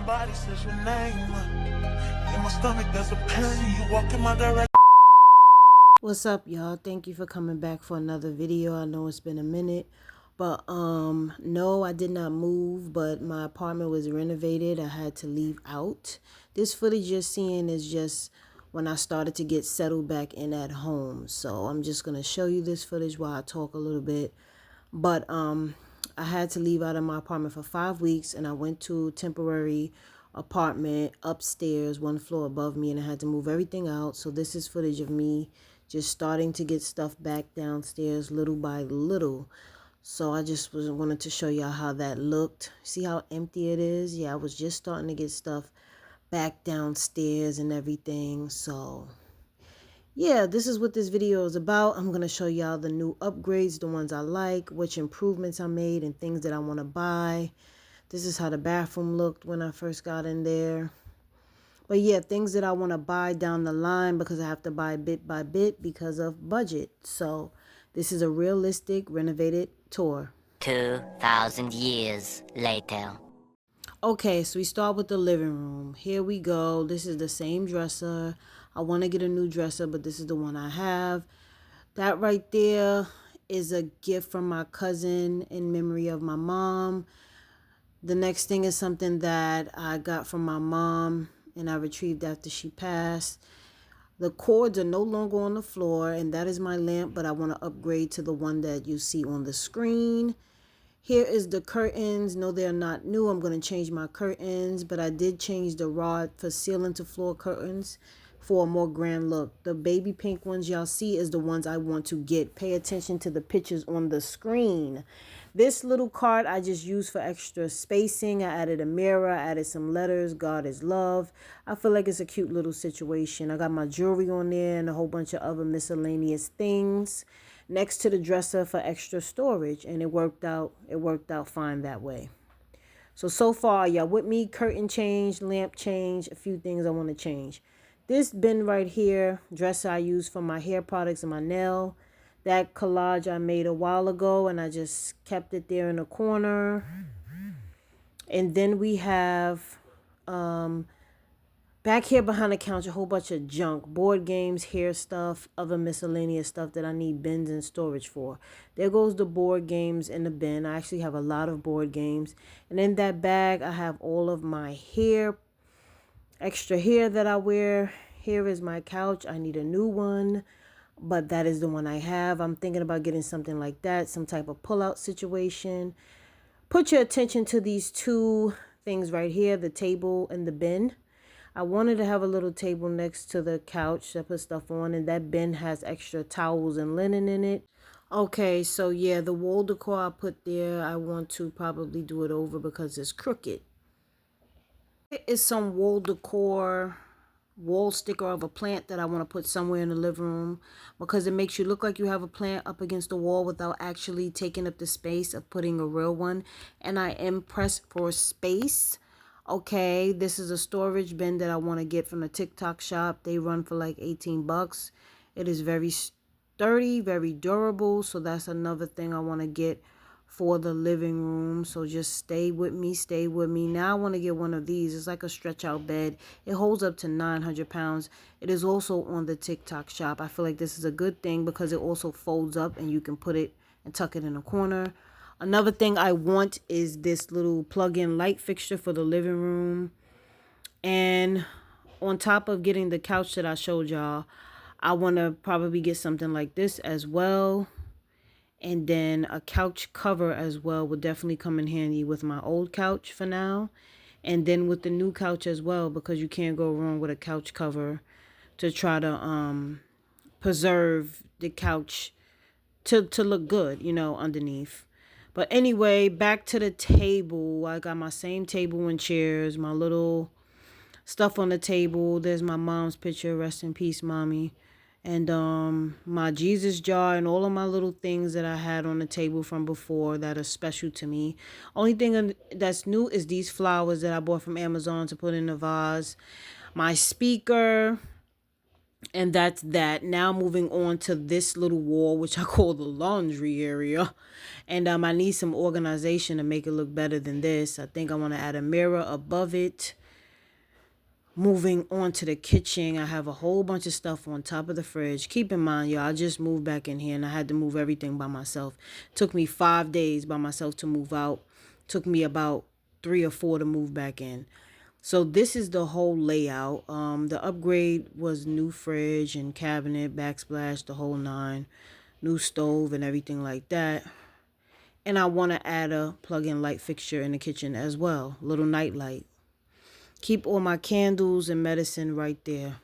Somebody says your name. In my stomach, there's a pain. You walk in my direction. What's up, y'all? Thank you for coming back for another video. I know it's been a minute, but no, I did not move, but my apartment was renovated. I had to leave out. This footage you're seeing is just when I started to get settled back in at home. So I'm just gonna show you this footage while I talk a little bit. But I had to leave out of my apartment for 5 weeks, and I went to a temporary apartment upstairs, one floor above me, and I had to move everything out. So this is footage of me just starting to get stuff back downstairs little by little. So I just wanted to show y'all how that looked. See how empty it is? Yeah, I was just starting to get stuff back downstairs and everything. So yeah, this is what this video is about. I'm going to show y'all the new upgrades, the ones I like, which improvements I made, and things that I want to buy. This is how the bathroom looked when I first got in there. But yeah, things that I want to buy down the line because I have to buy bit by bit because of budget. So this is a realistic renovated tour. 2,000 years later. Okay, so we start with the living room. Here we go. This is the same dresser. I want to get a new dresser, but this is the one I have. That right there is a gift from my cousin in memory of my mom. The next thing is something that I got from my mom and I retrieved after she passed. The cords are no longer on the floor, and that is my lamp, but I want to upgrade to the one that you see on the screen. Here is the curtains. No, they're not new. I'm going to change my curtains, but I did change the rod for ceiling to floor curtains for a more grand look. The baby pink ones y'all see is the ones I want to get. Pay attention to the pictures on the screen. This little card I just used for extra spacing. I added a mirror, I added some letters, God is love. I feel like it's a cute little situation. I got my jewelry on there and a whole bunch of other miscellaneous things next to the dresser for extra storage, and it worked out fine that way. So far, y'all with me? Curtain change, lamp change, a few things I want to change. This bin right here, dresser I use for my hair products and my nail. That collage I made a while ago, and I just kept it there in the corner. And then we have back here behind the counter, a whole bunch of junk. Board games, hair stuff, other miscellaneous stuff that I need bins and storage for. There goes the board games in the bin. I actually have a lot of board games. And in that bag, I have all of my hair, extra hair that I wear. Here is my couch. I need a new one, but that is the one I have. I'm thinking about getting something like that, some type of pull-out situation. Put your attention to these two things right here, the table and the bin. I wanted to have a little table next to the couch to put stuff on, and that bin has extra towels and linen in it. Okay, so yeah, the wall decor I put there, I want to probably do it over because it's crooked. There is some wall decor, wall sticker of a plant that I want to put somewhere in the living room because it makes you look like you have a plant up against the wall without actually taking up the space of putting a real one. And I am pressed for space. Okay, this is a storage bin that I want to get from the TikTok shop. They run for like 18 bucks. It is very sturdy, very durable. So that's another thing I want to get for the living room. So just stay with me, stay with me. Now I want to get one of these. It's like a stretch out bed. It holds up to 900 pounds. It is also on the TikTok shop. I feel like this is a good thing because it also folds up and you can put it and tuck it in a corner. Another thing I want is this little plug-in light fixture for the living room. And on top of getting the couch that I showed y'all, I want to probably get something like this as well. And then a couch cover as well would definitely come in handy with my old couch for now. And then with the new couch as well, because you can't go wrong with a couch cover to try to preserve the couch to look good, you know, underneath. But anyway, back to the table. I got my same table and chairs, my little stuff on the table. There's my mom's picture. Rest in peace, mommy. And my Jesus jar and all of my little things that I had on the table from before that are special to me. Only thing that's new is these flowers that I bought from Amazon to put in the vase. My speaker. And that's that. Now moving on to this little wall, which I call the laundry area. And I need some organization to make it look better than this. I think I want to add a mirror above it. Moving on to the kitchen, I have a whole bunch of stuff on top of the fridge. Keep in mind, y'all, I just moved back in here and I had to move everything by myself. Took me 5 days by myself to move out. Took me about 3 or 4 to move back in. So this is the whole layout. The upgrade was new fridge and cabinet, backsplash, the whole nine, new stove and everything like that. And I want to add a plug-in light fixture in the kitchen as well, little night light. Keep all my candles and medicine right there.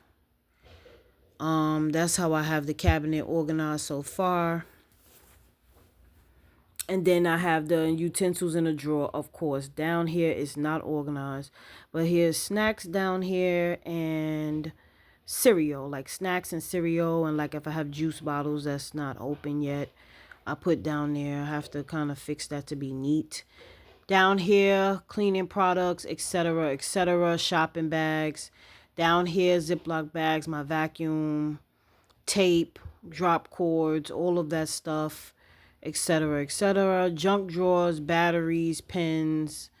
That's how I have the cabinet organized so far. And then I have the utensils in a drawer, of course. Down here is not organized. But here's snacks down here and cereal, like snacks and cereal. And like if I have juice bottles that's not open yet, I put down there. I have to kind of fix that to be neat. Down here, cleaning products, etc., etc., shopping bags. Down here, Ziploc bags, my vacuum, tape, drop cords, all of that stuff, etc., etc. Junk drawers, batteries, pens,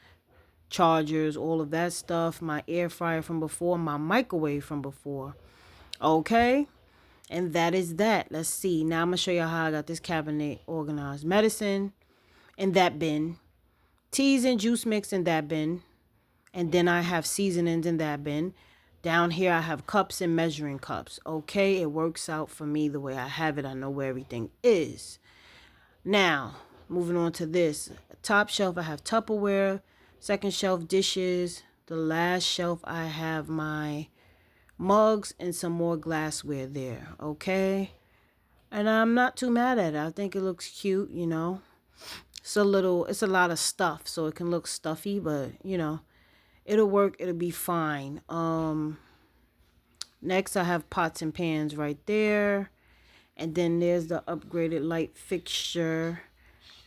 chargers, all of that stuff. My air fryer from before, my microwave from before. Okay? And that is that. Let's see. Now I'm going to show you how I got this cabinet organized. Medicine in that bin. Teas and juice mix in that bin. And then I have seasonings in that bin. Down here I have cups and measuring cups. Okay, it works out for me the way I have it. I know where everything is. Now, moving on to this. Top shelf I have Tupperware. Second shelf dishes. The last shelf I have my mugs and some more glassware there. Okay. And I'm not too mad at it. I think it looks cute, you know. It's a lot of stuff, so it can look stuffy, but you know, it'll work, it'll be fine. Next I have pots and pans right there. And then there's the upgraded light fixture.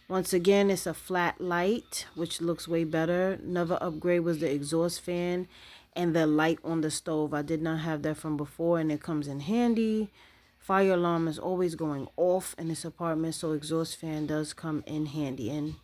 Once again, it's a flat light, which looks way better. Another upgrade was the exhaust fan and the light on the stove. I did not have that from before, and it comes in handy. Fire alarm is always going off in this apartment, so exhaust fan does come in handy. And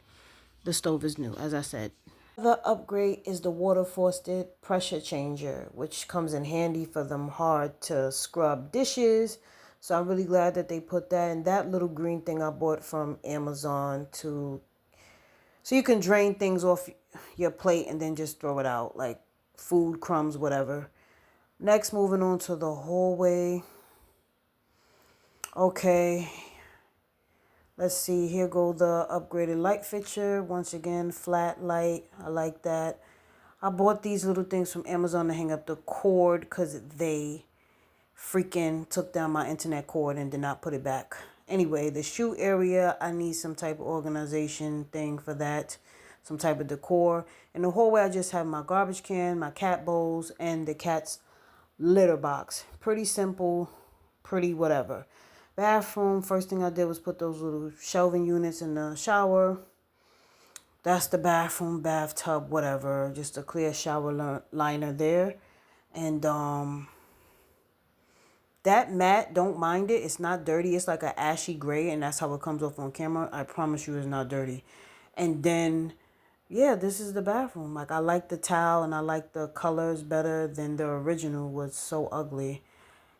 the stove is new, as I said. The upgrade is the water faucet pressure changer, which comes in handy for them hard to scrub dishes. So I'm really glad that they put that. And that little green thing I bought from Amazon so you can drain things off your plate and then just throw it out, like food, crumbs, whatever. Next, moving on to the hallway. Okay, let's see. Here go the upgraded light fixture. Once again, flat light. I like that. I bought these little things from Amazon to hang up the cord because they freaking took down my internet cord and did not put it back. Anyway, the shoe area, I need some type of organization thing for that. Some type of decor. In the hallway, I just have my garbage can, my cat bowls, and the cat's litter box. Pretty simple, pretty whatever. Bathroom, first thing I did was put those little shelving units in the shower. That's the bathroom, bathtub, whatever. Just a clear shower liner there. And that mat, don't mind it. It's not dirty. It's like an ashy gray, and that's how it comes off on camera. I promise you it's not dirty. And then, yeah, this is the bathroom. Like, I like the towel, and I like the colors better than the original was so ugly.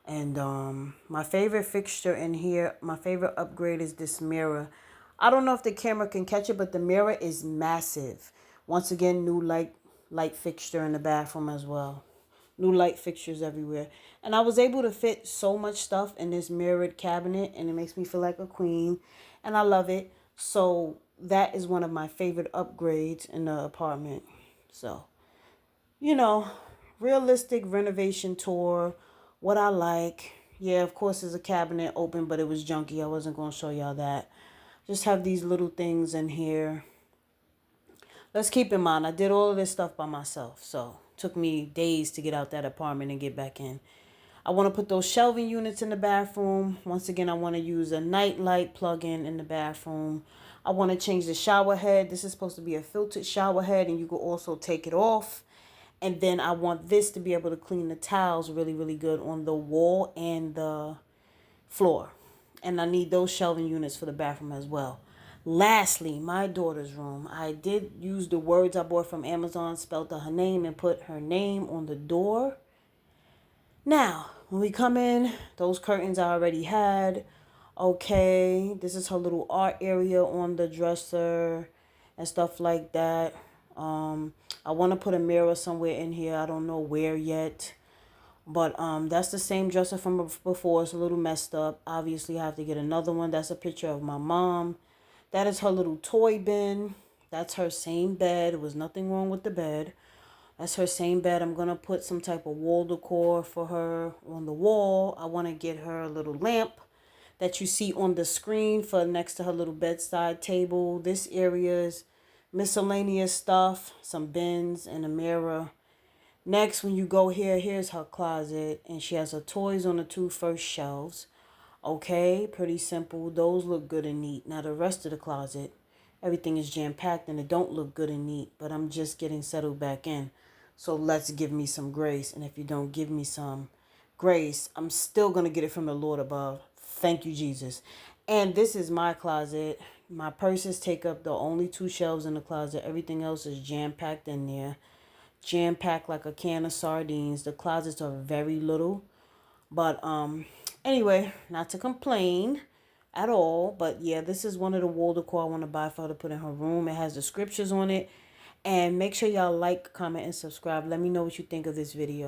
And my favorite fixture in here, my favorite upgrade is this mirror. I don't know if the camera can catch it, but the mirror is massive. Once again, new light fixture in the bathroom as well. New light fixtures everywhere. And I was able to fit so much stuff in this mirrored cabinet, and it makes me feel like a queen. And I love it. So that is one of my favorite upgrades in the apartment. So, you know, realistic renovation tour. What I like. Yeah, of course, there's a cabinet open, but it was junky. I wasn't going to show y'all that. Just have these little things in here. Let's keep in mind, I did all of this stuff by myself. So it took me days to get out that apartment and get back in. I want to put those shelving units in the bathroom. Once again, I want to use a night light plug-in in the bathroom. I want to change the shower head. This is supposed to be a filtered shower head, and you can also take it off. And then I want this to be able to clean the towels really, really good on the wall and the floor. And I need those shelving units for the bathroom as well. Lastly, my daughter's room. I did use the words I bought from Amazon, spelled her name, and put her name on the door. Now, when we come in, those curtains I already had. Okay, this is her little art area on the dresser and stuff like that. I want to put a mirror somewhere in here. I don't know where yet. But that's the same dresser from before. It's a little messed up. Obviously, I have to get another one. That's a picture of my mom. That is her little toy bin. That's her same bed. There was nothing wrong with the bed. That's her same bed. I'm going to put some type of wall decor for her on the wall. I want to get her a little lamp that you see on the screen for next to her little bedside table. This area is miscellaneous stuff, some bins and a mirror. Next, when you go here, here's her closet, and she has her toys on the two first shelves. Okay, pretty simple. Those look good and neat. Now the rest of the closet, everything is jam-packed and it don't look good and neat, but I'm just getting settled back in. So let's give me some grace. And if you don't give me some grace, I'm still going to get it from the Lord above. Thank you, Jesus. And this is my closet. My purses take up the only two shelves in the closet. Everything else is jam-packed in there. Jam-packed like a can of sardines. The closets are very little. But anyway, not to complain at all. But yeah, this is one of the wall decor I want to buy for her to put in her room. It has the scriptures on it. And make sure y'all like, comment, and subscribe. Let me know what you think of this video.